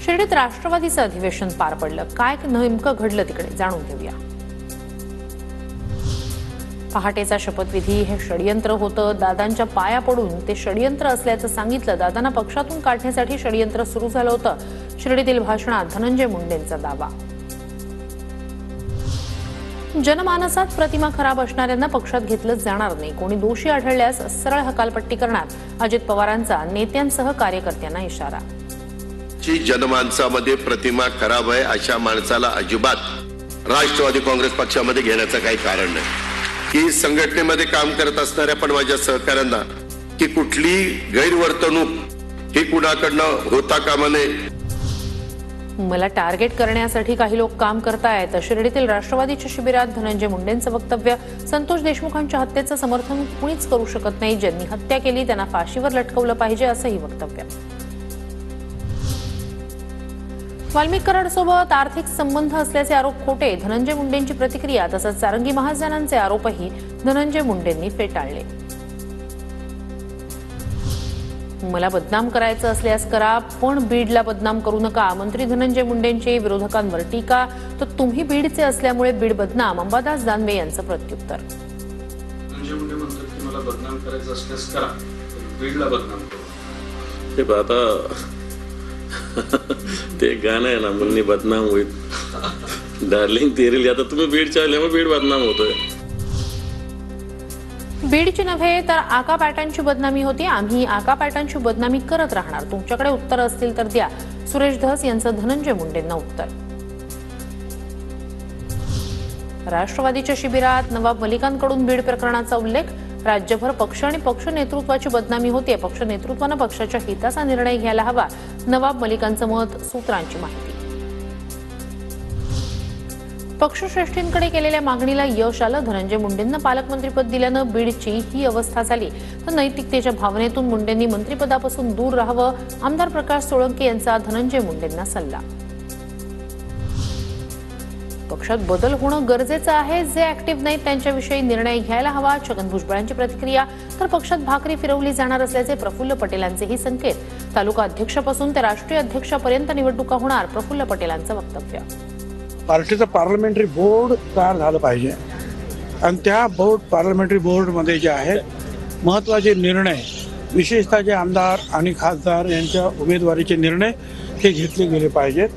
शिर्डीत राष्ट्रवादीचं अधिवेशन पार पडलं। काय नेमकं घडलं तिकडे जाणून घेऊया। पहाटेचा शपथविधी हे षडयंत्र होतं। दादांच्या पाया पडून ते षडयंत्र असल्याचं सांगितलं। दादांना पक्षातून काढण्यासाठी षडयंत्र सुरू झालं होतं। शिर्डीतील भाषणात धनंजय मुंडेंचा दावा। जनमानसात प्रतिमा खराब असणाऱ्यांना पक्षात घेतलं जाणार नाही। कोणी दोषी आढळल्यास सरळ हकालपट्टी करणार। अजित पवारांचा नेत्यांसह कार्यकर्त्यांना इशारा। जी जनमानसामध्ये प्रतिमा खराब आहे अशा माणसाला अजिबात राष्ट्रवादी काँग्रेस पक्षामध्ये घेण्याचं काही कारण नाही। की संघटनेमध्ये काम करत असणाऱ्या पण माझ्या सहकाऱ्यांना की कुठली गैरवर्तणूक ही कुणाकडनं होता कामा नये। मला टार्गेट करण्यासाठी काही लोक काम करतायत। शिर्डीतील राष्ट्रवादीच्या शिबिरात धनंजय मुंडेंचं वक्तव्य। संतोष देशमुखांच्या हत्येचं समर्थन कुणीच करू शकत नाही। ज्यांनी हत्या केली त्यांना फाशीवर लटकवलं पाहिजे असंही वक्तव्य। वाल्मिक कराडसोबत आर्थिक संबंध असल्याचे आरोप खोटे। धनंजय मुंडेंची प्रतिक्रिया। तसंच सारंगी महाजनांचे आरोपही धनंजय मुंडेंनी फेटाळले। मला बदनाम करायचं असल्यास करा, पण बीडला बदनाम करू नका। मंत्री धनंजय मुंडेंची विरोधकांवर टीका। तर तुम्ही बीडचे असल्यामुळे बीड बदनाम। अंबादास दानवे यांचं प्रत्युत्तर। धनंजय मुंडे म्हणतात की मला बदनाम करायचं असल्यास करा, बीडला बदनाम करू। ते आता ते गाणं आहे ना, मुन्नी बदनाम होईल डार्लिंग तेरी। आता तुम्ही बीडच्या आल्यामुळे बीड बदनाम होतोय। बीडची नव्हे तर आका पॅटर्नची बदनामी होती। आम्ही आका पॅटर्नची बदनामी करत राहणार। तुमच्याकडे उत्तर असतील तर द्या। सुरेश धस यांचं धनंजय मुंडेंना उत्तर। राष्ट्रवादीच्या शिबिरात नवाब मलिकांकडून बीड प्रकरणाचा उल्लेख। राज्यभर पक्ष आणि पक्ष नेतृत्वाची बदनामी होते। पक्ष नेतृत्वानं पक्षाच्या हिताचा निर्णय घ्यायला हवा। नवाब मलिकांचं मत। सूत्रांची माहिती। पक्षश्रेष्ठींकडे केलेल्या मागणीला यश आलं। धनंजय मुंडेंना पालकमंत्रीपद दिल्यानं बीडची ही अवस्था झाली। तर नैतिकतेच्या भावनेतून मुंडेंनी मंत्रिपदापासून दूर राहावं। आमदार प्रकाश सोळंके यांचा धनंजय मुंडेंना सल्ला। पक्षात बदल होणं गरजेचं आहे। जे ऍक्टिव्ह नाहीत त्यांच्याविषयी निर्णय घ्यायला हवा। छगन भुजबळांची प्रतिक्रिया। तर पक्षात भाकरी फिरवली जाणार असल्याचे प्रफुल्ल पटेलांचेही संकेत। तालुका अध्यक्षापासून ते राष्ट्रीय अध्यक्षापर्यंत निवडणुका होणार। प्रफुल्ल पटेलांचं वक्तव्य। पार्टीचं पार्लमेंटरी बोर्ड तयार झालं पाहिजे आणि त्या पार्लमेंटरी बोर्डमध्ये जे आहेत महत्त्वाचे निर्णय, विशेषतः जे आमदार आणि खासदार यांच्या उमेदवारीचे निर्णय हे घेतले गेले पाहिजेत।